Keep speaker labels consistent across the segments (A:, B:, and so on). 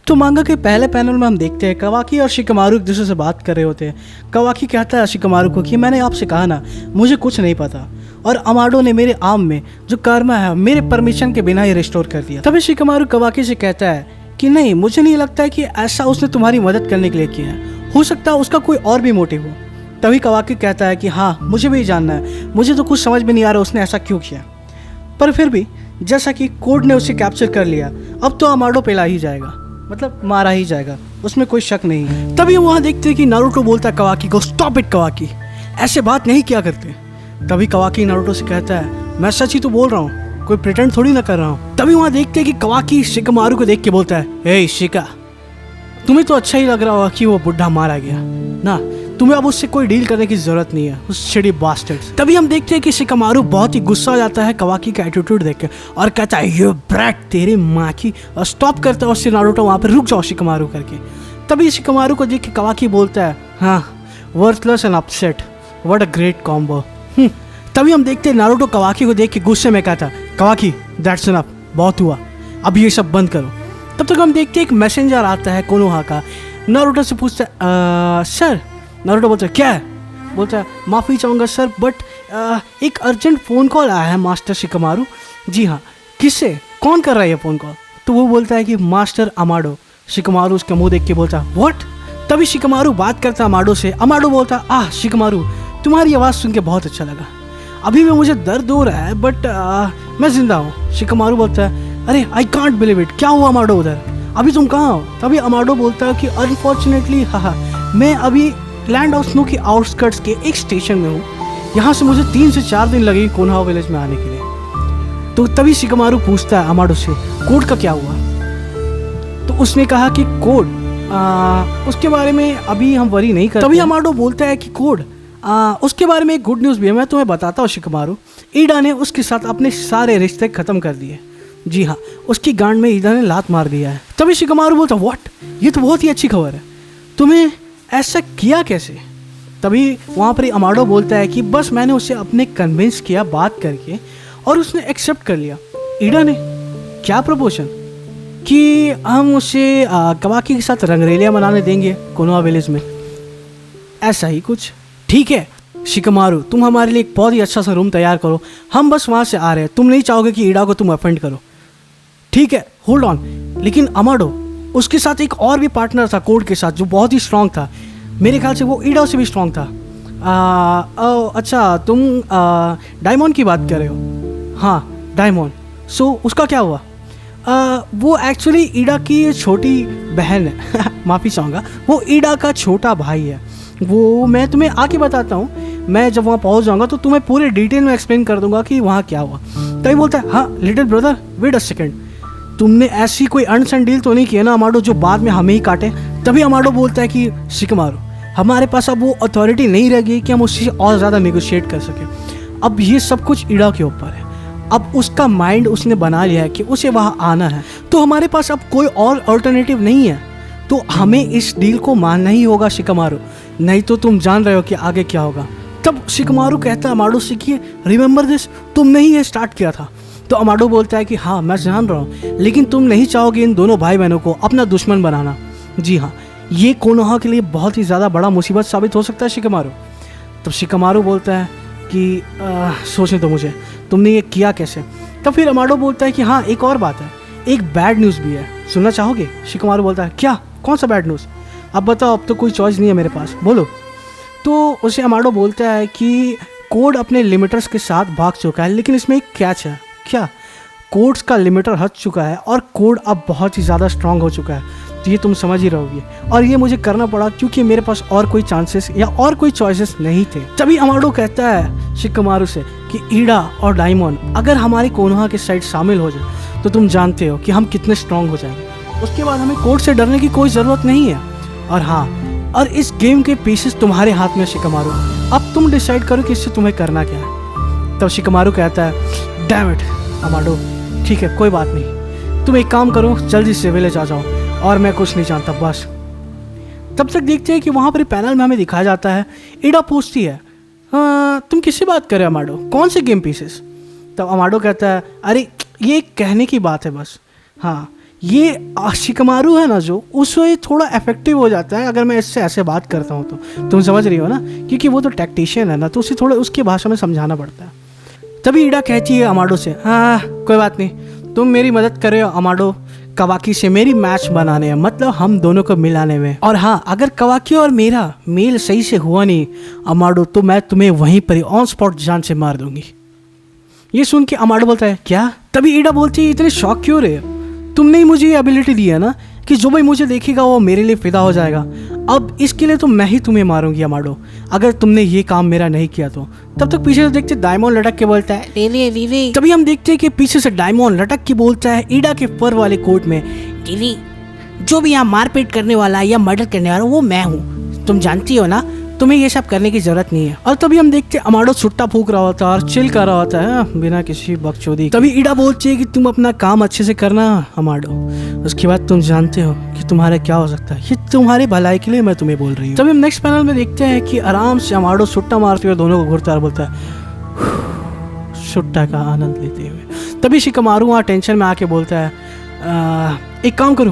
A: तो मांगा के पहले पैनल में हम देखते हैं कवाकी और शिकमारू एक दूसरे से बात कर रहे होते हैं। कवाकी कहता है शिकमारू को कि मैंने आपसे कहा ना मुझे कुछ नहीं पता, और अमाडो ने मेरे आर्म में जो कर्मा है मेरे परमिशन के बिना ही रिस्टोर कर दिया। तभी शिकमारू कवाकी से कहता है कि नहीं, मुझे नहीं लगता है कि ऐसा उसने तुम्हारी मदद करने के लिए किया है, हो सकता है उसका कोई और भी मोटिव हो। तभी कवाकी कहता है कि हाँ मुझे भी जानना है, मुझे तो कुछ समझ में नहीं आ रहा उसने ऐसा क्यों किया, पर फिर भी जैसा कि कोड ने उसे कैप्चर कर लिया अब तो अमाडो पेला ही जाएगा, मतलब मारा ही जाएगा, उसमें कोई शक नहीं है। तभी वहाँ देखते हैं कि नारुतो बोलता है कवाकी को, स्टॉप इट कवाकी, ऐसे बात नहीं किया करते। तभी कवाकी नारुतो से कहता है मैं सच ही तो बोल रहा हूँ, कोई प्रिटेंड थोड़ी ना कर रहा हूँ। तभी वहाँ देखते हैं कि कवाकी शिकमारू को देख के बोलता है हे शिका, तुम्हें तो अच्छा ही लग रहा होगा कि वो बुढ़ा मारा गया ना, तुम्हें अब उससे कोई डील करने की जरूरत नहीं है उस शिडी बास्टर्ड से। तभी हम देखते हैं कि शिकमारू बहुत ही गुस्सा हो जाता है कवाकी का एटीट्यूड देख के और कहता है ये ब्रैट तेरी माँ की, और स्टॉप करता है उससे नारुतो वहाँ पर रुक जाओ शिकमारू करके। तभी शिकमारू को देख के कवाकी बोलता है हाँ worthless and upset, what a great combo. तभी हम देखते हैं नारुतो कवाकी को देख के गुस्से में कहता कवाकी दैट्स इनफ, बहुत हुआ, अब ये सब बंद करो। तब तक हम देखते हैं एक मैसेंजर आता है कोनोहा का, नारुतो से पूछता है सर। नारुतो बोलता है क्या है, बोलता है माफ़ी चाहूँगा सर बट एक अर्जेंट फ़ोन कॉल आया है मास्टर शिकमारू। जी हाँ, किससे, कौन कर रहा है ये फ़ोन कॉल? तो वो बोलता है कि मास्टर अमाडो। शिकमारू उसका मुंह देख के बोलता है व्हाट। तभी शिकमारू बात करता है अमाडो से। अमाडो बोलता है आह शिकमारू, तुम्हारी आवाज़ सुन के बहुत अच्छा लगा, अभी भी मुझे दर्द हो रहा है बट मैं जिंदा हूँ। शिकमारू बोलता है अरे आई कांट बिलीव इट, क्या हुआ अमाडो उधर, अभी तुम कहाँ हो? तभी अमाडो बोलता है कि अनफॉर्चुनेटली हाँ मैं अभी लैंड ऑफ स्नो की आउटस्कर्ट्स के एक स्टेशन में हूँ, यहाँ से मुझे 3 से 4 दिन लगेंगे कोनोहा विलेज में आने के लिए। तो तभी शिकमारू पूछता है अमाडो से कोड का क्या हुआ? तो उसने कहा कि कोड उसके बारे में अभी हम वरी नहीं करते। तभी अमाडो बोलता है कि कोड उसके बारे में एक गुड न्यूज़ भी है, मैं तुम्हें बताता हूँ शिकमारू, ईडा ने उसके साथ अपने सारे रिश्ते ख़त्म कर दिए। जी हाँ, उसकी गांड में ईडा ने लात मार दिया है। तभी शिकमारू बोलता व्हाट, ये तो बहुत ही अच्छी खबर है, तुम्हें ऐसा किया कैसे? तभी वहाँ पर अमाडो बोलता है कि बस मैंने उसे अपने कन्विंस किया बात करके और उसने एक्सेप्ट कर लिया। ईडा ने क्या प्रपोजल कि हम उसे कवाकी के साथ रंगरेलियाँ मनाने देंगे कोनोहा विलेज में, ऐसा ही कुछ। ठीक है शिकमारू, तुम हमारे लिए एक बहुत ही अच्छा सा रूम तैयार करो, हम बस वहाँ से आ रहे हैं, तुम नहीं चाहोगे कि ईडा को तुम अफेंड करो। ठीक है होल्ड ऑन, लेकिन अमाडो उसके साथ एक और भी पार्टनर था कोड के साथ जो बहुत ही स्ट्रांग था, मेरे ख्याल से वो ईडा से भी स्ट्रांग था। अच्छा तुम डायमंड की बात कर रहे हो? हाँ डायमंड, सो उसका क्या हुआ? वो एक्चुअली ईडा की छोटी बहन है माफ़ी चाहूँगा, वो ईडा का छोटा भाई है, वो मैं तुम्हें आके बताता हूँ, मैं जब वहाँ पहुँच जाऊँगा तो तुम्हें पूरे डिटेल में एक्सप्लेन कर दूंगा कि वहाँ क्या हुआ। तभी बोलता है हाँ little brother wait a second, तुमने ऐसी कोई अनसन डील तो नहीं किया ना अमाडो जो बाद में हमें ही काटे? तभी अमाडो बोलता है कि शिकमारू हमारे पास अब वो अथॉरिटी नहीं रह गई कि हम उससे और ज़्यादा नेगोशिएट कर सकें, अब ये सब कुछ ईडा के ऊपर है, अब उसका माइंड उसने बना लिया है कि उसे वहाँ आना है, तो हमारे पास अब कोई और अल्टरनेटिव नहीं है, तो हमें इस डील को मानना ही होगा शिकमारू, नहीं तो तुम जान रहे हो कि आगे क्या होगा। तब शिकमारू कहता है अमाडो से कि रिमेंबर दिस, तुमने ही ये स्टार्ट किया था। तो अमाडो बोलता है कि हाँ मैं जान रहा हूँ, लेकिन तुम नहीं चाहोगे इन दोनों भाई बहनों को अपना दुश्मन बनाना। जी हाँ, ये कोनोहा के लिए बहुत ही ज़्यादा बड़ा मुसीबत साबित हो सकता है शिकमारू। तब शिकमारू बोलता है कि सोचने तो मुझे, तुमने ये किया कैसे? तब फिर अमाडो बोलता है कि हाँ एक और बात है, एक बैड न्यूज़ भी है, सुनना चाहोगे? शिकमारू बोलता है क्या, कौन सा बैड न्यूज़? अब बताओ, अब तो कोई चॉइस नहीं है मेरे पास, बोलो। तो उसे अमाडो बोलता है कि कोड अपने लिमिटर्स के साथ भाग चुका है, लेकिन इसमें एक कैच है। क्या? कोड्स का लिमिटर हट चुका है और कोड अब बहुत ही ज़्यादा स्ट्रांग हो चुका है, तो ये तुम समझ ही रहोगे, और ये मुझे करना पड़ा क्योंकि मेरे पास और कोई चांसेस या और कोई चॉइसेस नहीं थे। तभी अमाडो कहता है शिकमारू से कि ईडा और डायमंड अगर हमारी कोनोहा के साइड शामिल हो जाए तो तुम जानते हो कि हम कितने स्ट्रांग हो जाएंगे, उसके बाद हमें कोड से डरने की कोई ज़रूरत नहीं है। और हाँ, और इस गेम के पीसेस तुम्हारे हाथ में शिकमारू, अब तुम डिसाइड करो कि इससे तुम्हें करना क्या है। तब शिकमारू कहता है डैम इट अमाडो, ठीक है कोई बात नहीं, तुम एक काम करो जल्दी से विलेज आ जाओ और मैं कुछ नहीं जानता बस। तब तक देखते हैं कि वहाँ पर पैनल में हमें दिखाया जाता है, ईडा पूछती है तुम किससे बात कर रहे हो अमाडो, कौन से गेम पीसेस? तब अमाडो कहता है अरे ये कहने की बात है बस, हाँ ये शिकमारू है ना जो, उससे थोड़ा इफेक्टिव हो जाता है अगर मैं इससे ऐसे बात करता हूँ तो। तुम समझ रही हो ना, क्योंकि वो तो टैक्टिशियन है ना, तो उसे थोड़ा उसकी भाषा में समझाना पड़ता है। तभी ईडा कहती है अमाडो से, हाँ कोई बात नहीं, तुम मेरी मदद कर रहे हो अमाडो कवाकी से मेरी मैच बनाने में, मतलब हम दोनों को मिलाने में। और हाँ, अगर कवाकी और मेरा मेल सही से हुआ नहीं अमाडो, तो मैं तुम्हें वहीं पर ऑन स्पॉट जान से मार दूंगी। ये सुन के अमाडो बोलता है क्या? तभी ईडा बोलती है इतने शॉक क्यों रहे? तुमने ही मुझे ये एबिलिटी दी है ना कि जो भाई मुझे देखेगा वो मेरे लिए फिदा हो जाएगा। अब इसके लिए तो मैं ही तुम्हें मारूंगी अमाडो, अगर तुमने ये काम मेरा नहीं किया तो। तब तक पीछे से देखते डायमंड लटक के बोलता है दीदी। तभी हम देखते हैं कि पीछे से डायमंड लटक के बोलता है ईडा के फर वाले कोट में, दीदी जो भी यहाँ मारपीट करने वाला या मर्डर करने वाला वो मैं हूँ, तुम जानती हो ना, तुम्हें ये सब करने की जरूरत नहीं है। और तभी हम देखते हैं अमाडो सुट्टा फूक रहा होता है और चिल कर रहा होता है बिना किसी बकचोदी। तभी ईडा बोलती है कि तुम अपना काम अच्छे से करना अमाडो, उसके बाद तुम जानते हो कि तुम्हारा क्या हो सकता है, ये तुम्हारे भलाई के लिए मैं तुम्हें बोल रही हूँ। तभी हम नेक्स्ट पैनल में देखते हैं कि आराम से अमाडो सुट्टा मारते हुए दोनों को घूरता बोलता है सुट्टा का आनंद लेते हुए। तभी शिकमारू वहाँ टेंशन में आके बोलता है एक काम करो,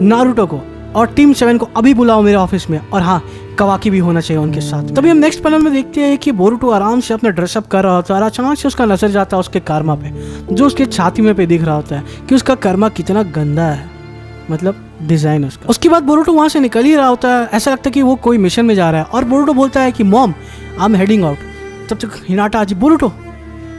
A: नारुतो को और टीम 7 को अभी बुलाओ मेरे ऑफिस में, और हाँ कवाकी भी होना चाहिए उनके साथ। तभी हम नेक्स्ट पैनल में देखते हैं कि बोरुटो आराम से अपना ड्रेसअप कर रहा होता है और अचानक से उसका नजर जाता है उसके कर्मा पे, जो उसके छाती में पे दिख रहा होता है कि उसका कर्मा कितना गंदा है, मतलब डिजाइन उसका। उसके बाद बोरुटो वहाँ से निकल ही रहा होता है, ऐसा लगता है कि वो कोई मिशन में जा रहा है, और बोरुटो बोलता है कि mom I am heading out. तब तक हिनाटा आज Boruto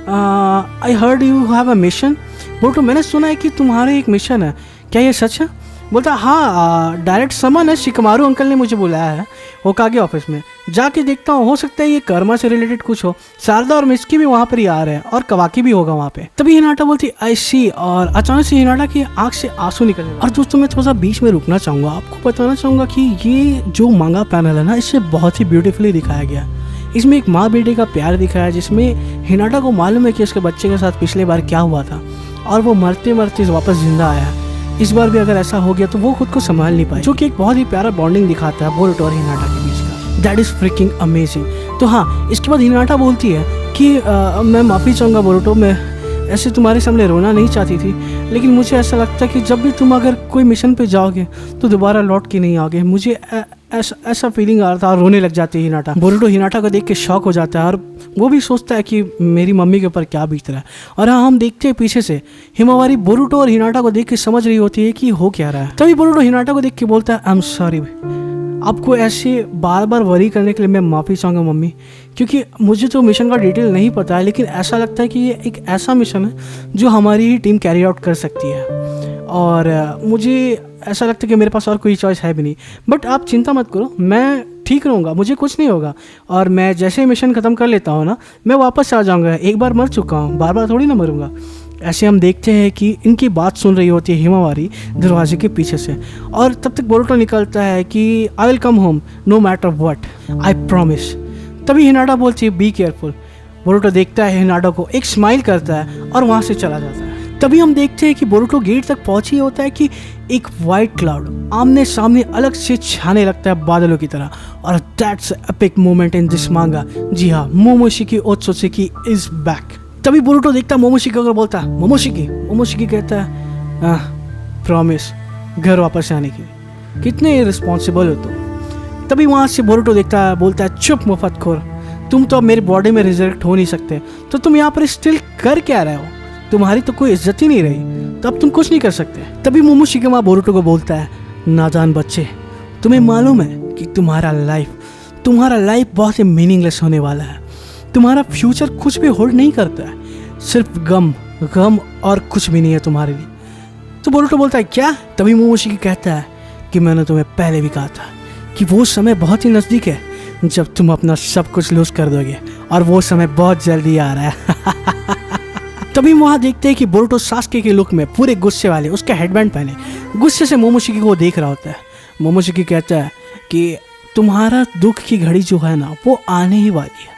A: I heard you have a mission. Boruto मैंने सुना है कि तुम्हारे एक मिशन है, क्या ये सच है? बोलता हाँ डायरेक्ट समन है, शिकमारू अंकल ने मुझे बुलाया है होकागे ऑफिस में, जाके देखता हूँ, हो सकता है ये कर्मा से रिलेटेड कुछ हो। शारदा और मिस्की भी वहाँ पर ही आ रहे हैं और कवाकी भी होगा वहाँ पे। तभी हिनाटा बोलती आई सी, और अचानक से हिनाटा की आंख से आंसू निकल गए। और दोस्तों मैं थोड़ा सा बीच में रुकना चाहूँगा, आपको बताना चाहूँगा कि ये जो मांगा पैनल है ना, इसे बहुत ही ब्यूटीफुली दिखाया गया। इसमें एक माँ बेटे का प्यार दिखाया, जिसमें हिनाटा को मालूम है कि उसके बच्चे के साथ पिछले बार क्या हुआ था और वो मरते मरते वापस जिंदा आया। इस बार भी अगर ऐसा हो गया तो वो खुद को संभाल नहीं पाए, जो कि एक बहुत ही प्यारा बॉन्डिंग दिखाता है बोरुटो और हिनाटा के बीच का। That is fricking amazing. तो हाँ, इसके बाद हिनाटा बोलती है कि मैं माफ़ी चाहूँगा बोरुटो, मैं ऐसे तुम्हारे सामने रोना नहीं चाहती थी, लेकिन मुझे ऐसा लगता है कि जब भी तुम अगर कोई मिशन पे जाओगे तो दोबारा लौट के नहीं आओगे। मुझे ऐसा फीलिंग आ रहा था, और रोने लग जाती है हिनाटा। बोरुटो हिनाटा को देख के शॉक हो जाता है और वो भी सोचता है कि मेरी मम्मी के ऊपर क्या बीत रहा है। और हाँ, हम देखते हैं पीछे से हिमावारी बोरुटो और हिनाटा को देख के समझ रही होती है कि हो क्या रहा है। तभी बोरुटो हिनाटा को देख के बोलता है आई एम सॉरी, आपको ऐसे बार बार वरी करने के लिए मैं माफ़ी चाहूँगा मम्मी, क्योंकि मुझे तो मिशन का डिटेल नहीं पता है, लेकिन ऐसा लगता है कि ये एक ऐसा मिशन है जो हमारी ही टीम कैरी आउट कर सकती है, और मुझे ऐसा लगता है कि मेरे पास और कोई चॉइस है भी नहीं। बट आप चिंता मत करो, मैं ठीक रहूँगा, मुझे कुछ नहीं होगा, और मैं जैसे ही मिशन ख़त्म कर लेता हूँ ना, मैं वापस आ जाऊँगा। एक बार मर चुका हूँ, बार बार थोड़ी ना मरूँगा। ऐसे हम देखते हैं कि इनकी बात सुन रही होती है हिमावारी दरवाजे के पीछे से, और तब तक बोरुटो निकलता है कि I will come home no matter what, I promise. तभी हिनाटा बोलती है बी केयरफुल। बोरुटो देखता है हिनाटा को, एक स्माइल करता है और वहाँ से चला जाता है। तभी हम देखते हैं कि बोरुटो गेट तक पहुँच ही होता है कि एक वाइट क्लाउड आमने सामने अलग से छाने लगता है बादलों की तरह, और that's epic moment in this मांगा। जी हाँ, मोमोशिकी ओत्सुकी इज बैक। तभी बोरुटो देखता है मोमोशिकी को, बोलता है मोमोशिकी कहता है प्रॉमिस घर वापस आने की। कितने रिस्पॉन्सिबल हो तुम। तभी वहाँ से बोरुटो देखता है, बोलता है चुप मुफतखोर, तुम तो अब मेरी बॉडी में रिजरेक्ट हो नहीं सकते, तो तुम यहाँ पर स्टिल कर क्या रहे हो, तुम्हारी तो कोई इज्जत ही नहीं रही, तो अब तुम कुछ नहीं कर सकते। तभी मोमोशिकी बोरुटो को बोलता है नादान बच्चे, तुम्हें मालूम है कि तुम्हारा लाइफ बहुत ही मीनिंगलेस होने वाला है, तुम्हारा फ्यूचर कुछ भी होल्ड नहीं करता है, सिर्फ गम और कुछ भी नहीं है तुम्हारे लिए। तो बोरुटो बोलता है क्या? तभी मोमोशिकी कहता है कि मैंने तुम्हें पहले भी कहा था कि वो समय बहुत ही नज़दीक है जब तुम अपना सब कुछ लूज कर दोगे, और वो समय बहुत जल्दी आ रहा है। तभी वहाँ देखते हैं कि बोरुटो सास्के के लुक में पूरे गुस्से वाले, उसका हेडबैंड पहने, गुस्से से मोमोशिकी को देख रहा होता है। मोमोशिकी कहता है कि तुम्हारा दुख की घड़ी जो है ना, वो आने ही वाली है,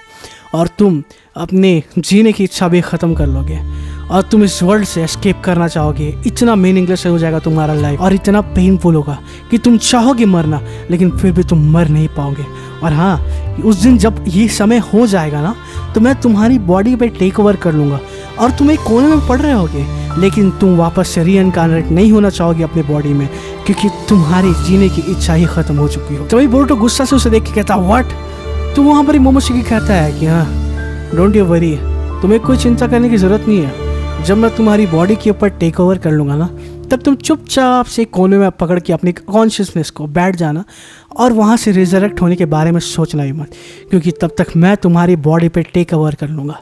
A: और तुम अपने जीने की इच्छा भी ख़त्म कर लोगे, और तुम इस वर्ल्ड से एस्केप करना चाहोगे। इतना मीनिंगलेस हो जाएगा तुम्हारा लाइफ और इतना पेनफुल होगा कि तुम चाहोगे मरना लेकिन फिर भी तुम मर नहीं पाओगे। और हाँ, उस दिन जब ये समय हो जाएगा ना तो मैं तुम्हारी बॉडी पे टेक ओवर कर लूँगा और तुम एक कोने में पड़ रहे होगे, लेकिन तुम वापस से रीइनकार्नेट नहीं होना चाहोगे अपनी बॉडी में, क्योंकि तुम्हारी जीने की इच्छा ही खत्म हो चुकी हो। तभी बोरुतो गुस्सा से उसे देख के कहता व्हाट। तो वहाँ पर मोमोशिकी कहता है कि हाँ, डोंट यू वरी, तुम्हें कोई चिंता करने की ज़रूरत नहीं है। जब मैं तुम्हारी बॉडी के ऊपर टेक ओवर कर लूँगा ना, तब तुम चुपचाप से कोने में पकड़ के अपनी कॉन्शियसनेस को बैठ जाना और वहाँ से रिजरेक्ट होने के बारे में सोचना ही मत, क्योंकि तब तक मैं तुम्हारी बॉडी पे टेक ओवर कर लूँगा।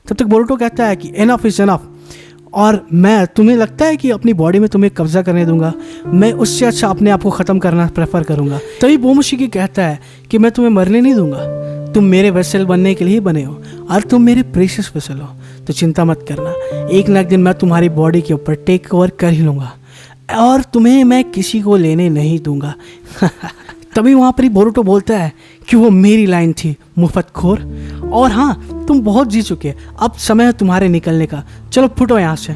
A: तब तक बोरुतो कहता है कि इनफ इज़ इनफ, और मैं, तुम्हें लगता है कि अपनी बॉडी में तुम्हें कब्जा करने दूंगा? मैं उससे अच्छा अपने आप को ख़त्म करना प्रेफर करूँगा। तभी मोमोशिकी कहता है कि मैं तुम्हें मरने नहीं दूंगा, तुम मेरे वेसल बनने के लिए बने हो और तुम मेरे प्रेशियस वेसल हो, तो चिंता मत करना, एक ना एक दिन मैं तुम्हारी बॉडी के ऊपर टेक ओवर कर ही लूँगा और तुम्हें मैं किसी को लेने नहीं दूंगा। तभी वहाँ पर ही बोरुतो बोलता है कि वो मेरी लाइन थी मुफ्तखोर, और हाँ, तुम बहुत जी चुके, अब समय है तुम्हारे निकलने का, चलो फुटो यहाँ से।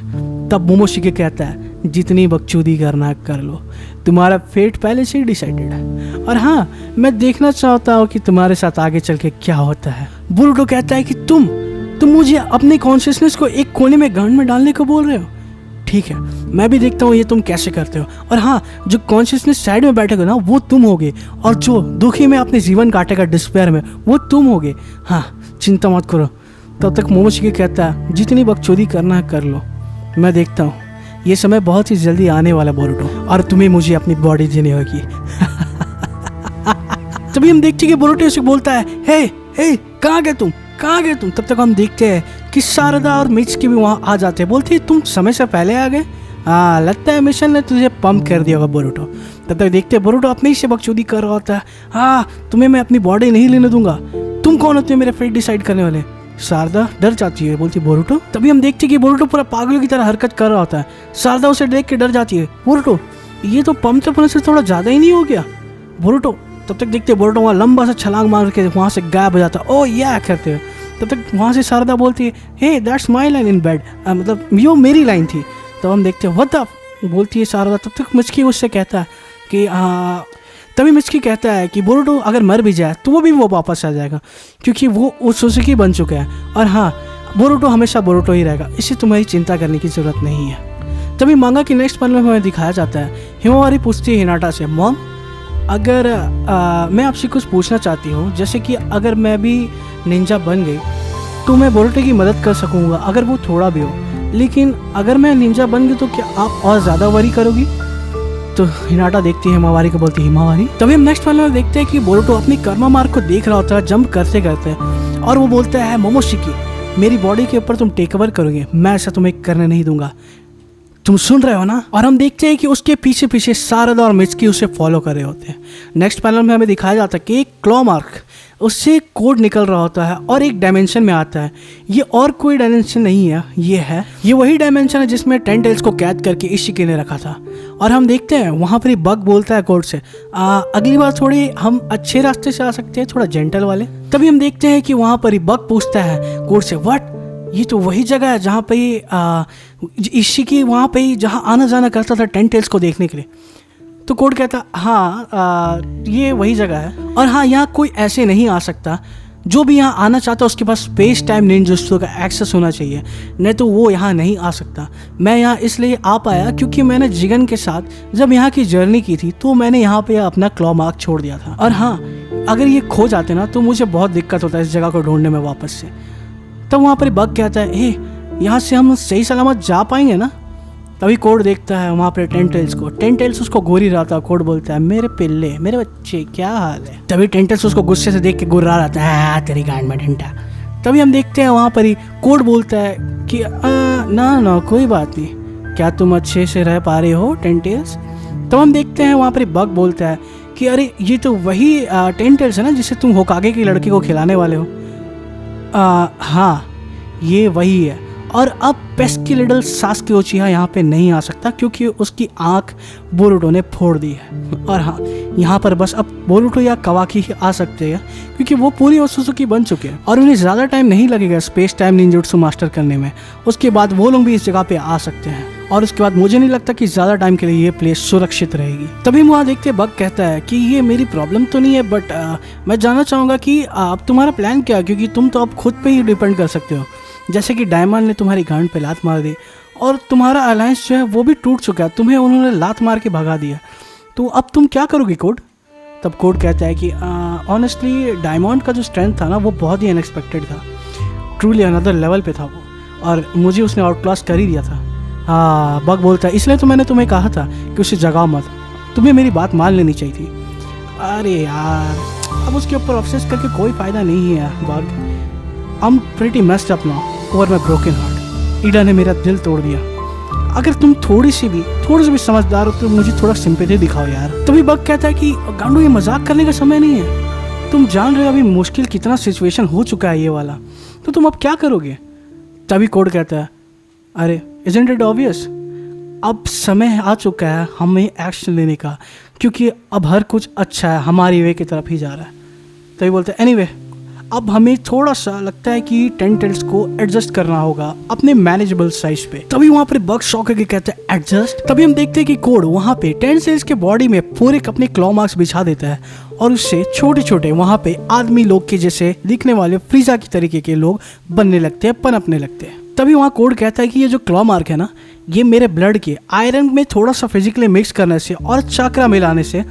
A: तब मोमोशिकी कहता है जितनी बकचोदी करना है कर लो, तुम्हारा फेट पहले से ही डिसाइडेड है, और हाँ, मैं देखना चाहता हूँ कि तुम्हारे साथ आगे चल के क्या होता है। बोरुतो कहता है कि तुम मुझे अपनी कॉन्शियसनेस को एक कोने में गांड में डालने को बोल रहे हो? ठीक है, मैं भी देखता हूँ ये तुम कैसे करते हो। और हाँ, जो कॉन्शियसनेस साइड में बैठेगा ना वो तुम होगे, और जो दुखी में अपने जीवन काटेगा डिस्पेयर में वो तुम होगे। हाँ, चिंता मत करो। तब तक मोमोशिकी कहता है जितनी बकचोदी करना है कर लो, मैं देखता हूँ, ये समय बहुत ही जल्दी आने वाला बोरुतो, और तुम्हें मुझे अपनी बॉडी देनी होगी। तभी हम देखते हैं कि बोरुतो उसे बोलता है हे कहाँ गए तुम, कहाँ गए तुम? तब तक हम देखते हैं कि शारदा और मित्सुकी भी वहाँ आ जाते हैं। बोलती है तुम समय से पहले आ गए, हाँ लगता है मिशन ने तुझे पंप कर दिया होगा बोरुतो। तब तक देखते हैं बोरुतो अपने ही से बकचोदी कर रहा होता है, हाँ तुम्हें मैं अपनी बॉडी नहीं लेने दूंगा, तुम कौन होते हो मेरे फेट डिसाइड करने वाले? शारदा डर जाती है, बोलती बोरुतो। तभी हम देखते हैं कि बोरुतो पूरा पागलों की तरह हरकत कर रहा होता है। शारदा उसे देख के डर जाती है, बोरुतो ये तो पंप होने से थोड़ा ज़्यादा ही नहीं हो गया बोरुतो? तब तक देखते बोरुतो वहाँ लंबा सा छलांग मार के वहाँ से गायब हो जाता है। ओ या करते हुए तब तक वहाँ से शारदा बोलती है hey that's my line in bed, मतलब यो मेरी लाइन थी। तो हम देखते हैं व्हाट द बोलती है शारदा। तब तक मित्सुकी उससे कहता है कि तभी मित्सुकी कहता है कि बोरुतो अगर मर भी जाए तो वो वापस आ जाएगा, क्योंकि वो सुजुकी बन चुका है, और हाँ बोरुतो हमेशा बोरुतो ही रहेगा, इससे तुम्हारी चिंता करने की ज़रूरत नहीं है। तभी मांगा की नेक्स्ट पैनल में हमें दिखाया जाता है हिमावारी पूछती है हिनाटा से, मॉम अगर मैं आपसे कुछ पूछना चाहती हूँ, जैसे कि अगर मैं भी निंजा बन गई तो मैं बोरुतो की मदद कर सकूँगा अगर वो थोड़ा भी हो, लेकिन अगर मैं निंजा बन गई तो क्या आप और ज़्यादा वरी करोगी? तो हिनाटा देखती है हिमावारी को, बोलती है हिमावारी। तभी हम नेक्स्ट वाले में देखते हैं कि बोरुतो अपनी कर्मा मार्ग को देख रहा होता है जंप करते करते, और वो बोलता है मोमोशिकी मेरी बॉडी के ऊपर तुम टेक ओवर करोगे, मैं ऐसा तुम्हें करने नहीं दूंगा, तुम सुन रहे हो ना? और हम देखते हैं कि उसके पीछे पीछे शारदा और मित्सुकी उसे फॉलो कर रहे होते हैं। नेक्स्ट पैनल में हमें दिखाया जाता है कि एक क्लॉ मार्क उससे कोड निकल रहा होता है और एक डायमेंशन में आता है। ये और कोई डायमेंशन नहीं है, ये वही डायमेंशन है जिसमें 10 टेल्स को कैद करके इशिकी ने रखा था। और हम देखते हैं वहाँ पर ही बग बोलता है कोड से अगली बार थोड़ी हम अच्छे रास्ते से आ सकते हैं, थोड़ा जेंटल वाले। तभी हम देखते हैं कि वहाँ पर ही बग पूछता है कोड से व्हाट, ये तो वही जगह है जहाँ पे इशिकी वहाँ पे ही जहाँ आना जाना करता था 10 टेल्स को देखने के लिए। तो कोड कहता हाँ ये वही जगह है, और हाँ यहाँ कोई ऐसे नहीं आ सकता, जो भी यहाँ आना चाहता उसके पास स्पेस टाइम निंजुत्सु का एक्सेस होना चाहिए, नहीं तो वो यहाँ नहीं आ सकता। मैं यहाँ इसलिए आ पाया क्योंकि मैंने जिगन के साथ जब यहाँ की जर्नी की थी तो मैंने यहाँ पे अपना क्लॉ मार्क छोड़ दिया था, और हाँ अगर ये खो जाते ना तो मुझे बहुत दिक्कत होता है इस जगह को ढूंढने में वापस से। तब वहाँ पर बग कहता है यहाँ से हम सही सलामत जा पाएंगे ना? तभी कोड देखता है वहाँ पर 10 टेल्स को, 10 टेल्स उसको गोरी रहा था। कोड बोलता है मेरे पिल्ले मेरे बच्चे क्या हाल है? तभी 10 टेल्स उसको गुस्से से देख के गुर्रा रहता है तेरी गांड में डंडा। तभी हम देखते हैं वहाँ पर ही कोड बोलता है कि ना कोई बात नहीं, क्या तुम अच्छे से रह पा रहे हो 10 टेल्स? तब हम देखते हैं वहाँ पर बग बोलता है कि अरे ये तो वही 10 टेल्स है ना जिसे तुम होकागे की लड़की को खिलाने वाले हो। हाँ ये वही है, और अब पेस्की लिडल सास्के उचिहा यहाँ पे नहीं आ सकता क्योंकि उसकी आंख बोरुटो ने फोड़ दी है। और हाँ, यहाँ पर बस अब बोरुटो या कवाकी ही आ सकते हैं क्योंकि वो पूरी ओत्सुजुकी बन चुके हैं और उन्हें ज़्यादा टाइम नहीं लगेगा स्पेस टाइम निंजुत्सु मास्टर करने में। उसके बाद वो लोग भी इस जगह पे आ सकते हैं और उसके बाद मुझे नहीं लगता कि ज़्यादा टाइम के लिए ये प्लेस सुरक्षित रहेगी। तभी वहाँ देखते बग कहता है कि ये मेरी प्रॉब्लम तो नहीं है, बट मैं जानना चाहूँगा कि अब तुम्हारा प्लान क्या है, क्योंकि तुम तो अब खुद पे ही डिपेंड कर सकते हो। जैसे कि डायमंड ने तुम्हारी गांड पे लात मार दी और तुम्हारा अलायंस जो है वो भी टूट चुका है, तुम्हें उन्होंने लात मार के भगा दिया, तो अब तुम क्या करोगे कोड? तब कोड कहता है कि ऑनेस्टली डायमंड का जो स्ट्रेंथ था ना वो बहुत ही अनएक्सपेक्टेड था, ट्रूली अनदर लेवल पे था वो, और मुझे उसने आउटक्लास कर ही दिया था। हाँ, बग बोलता है इसलिए तो मैंने तुम्हें कहा था कि उसे जगाओ मत, तुम्हें मेरी बात मान लेनी चाहिए थी। अरे यार, अब उसके ऊपर ऑब्सेस करके कोई फ़ायदा नहीं है bug. I'm pretty messed up now over my broken heart। ईडा ने मेरा दिल तोड़ दिया। अगर तुम थोड़ी सी भी समझदार हो तो मुझे थोड़ा सिंपैथी दिखाओ यार। तभी बग कहता है कि गांडू, ये मजाक करने का समय नहीं है, तुम जान रहे हो अभी मुश्किल कितना सिचुएशन हो चुका है ये वाला, तो तुम अब क्या करोगे? तभी कोड कहता है, अरे isn't it obvious? अब समय आ चुका है हमें एक्शन लेने का, क्योंकि अब हर कुछ अच्छा है, हमारी वे की तरफ ही जा रहा है। तभी बोलते हैं एनीवे, अब हमें थोड़ा सा लगता है कि टेंटेल्स को एडजस्ट करना होगा अपने मैनेजेबल साइज पे। तभी वहाँ पर बग शॉक करके कहता है एडजस्ट। तभी हम देखते हैं कि कोड वहाँ पे टेंटेल्स के बॉडी में पूरे अपने क्लॉ मार्क्स बिछा देता है और उससे छोटे छोटे वहाँ पे आदमी लोग के जैसे दिखने वाले फ्रीजा की तरीके के लोग बनने लगते हैं, पनपने लगते हैं। तभी वहाँ कोड कहता है कि ये जो क्लॉ मार्क है ना, ये मेरे ब्लड के आयरन में थोड़ा सा फिजिकली मिक्स करने से और चक्रा मिलाने से,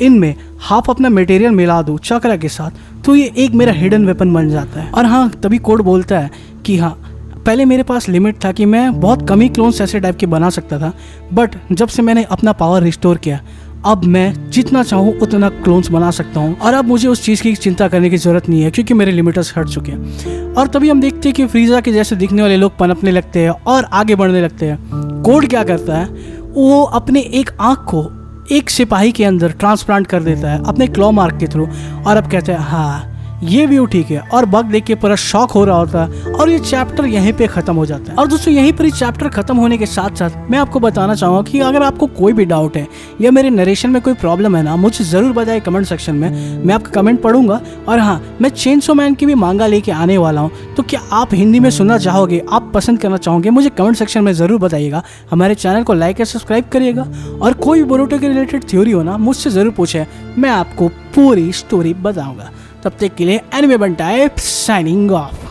A: इनमें हाफ अपना मटेरियल मिला दूँ चक्रा के साथ, तो ये एक मेरा हिडन वेपन बन जाता है। और हाँ, तभी कोड बोलता है कि हाँ, पहले मेरे पास लिमिट था कि मैं बहुत कम ही क्लोन्स ऐसे टाइप के बना सकता था, बट जब से मैंने अपना पावर रिस्टोर किया, अब मैं जितना चाहूँ उतना क्लोन्स बना सकता हूँ और अब मुझे उस चीज़ की चिंता करने की ज़रूरत नहीं है क्योंकि मेरे लिमिटर्स हट चुके हैं। और तभी हम देखते हैं कि फ्रीजा के जैसे दिखने वाले लोग पनपने लगते हैं और आगे बढ़ने लगते हैं। कोड क्या करता है, वो अपने एक आँख को एक सिपाही के अंदर ट्रांसप्लांट कर देता है अपने क्लॉ मार्क के थ्रू, और अब कहते हैं हाँ, ये व्यू ठीक है। और बग देख के पूरा शॉक हो रहा होता है और ये चैप्टर यहीं पे खत्म हो जाता है। और दोस्तों, यहीं पर ये चैप्टर खत्म होने के साथ साथ मैं आपको बताना चाहूँगा कि अगर आपको कोई भी डाउट है या मेरे नरेशन में कोई प्रॉब्लम है ना, मुझे ज़रूर बताइए कमेंट सेक्शन में, मैं आपका कमेंट पढ़ूंगा। और हाँ, मैं चेनसो मैन की भी मांगा लेके आने वाला हूँ, तो क्या आप हिंदी में सुनना चाहोगे, आप पसंद करना चाहोगे, मुझे कमेंट सेक्शन में ज़रूर बताइएगा। हमारे चैनल को लाइक और सब्सक्राइब करिएगा और कोई भी बोरुटो के रिलेटेड थ्योरी हो ना, मुझसे ज़रूर पूछे, मैं आपको पूरी स्टोरी बताऊँगा। तब तक के लिए एनिमे बंटाए साइनिंग ऑफ।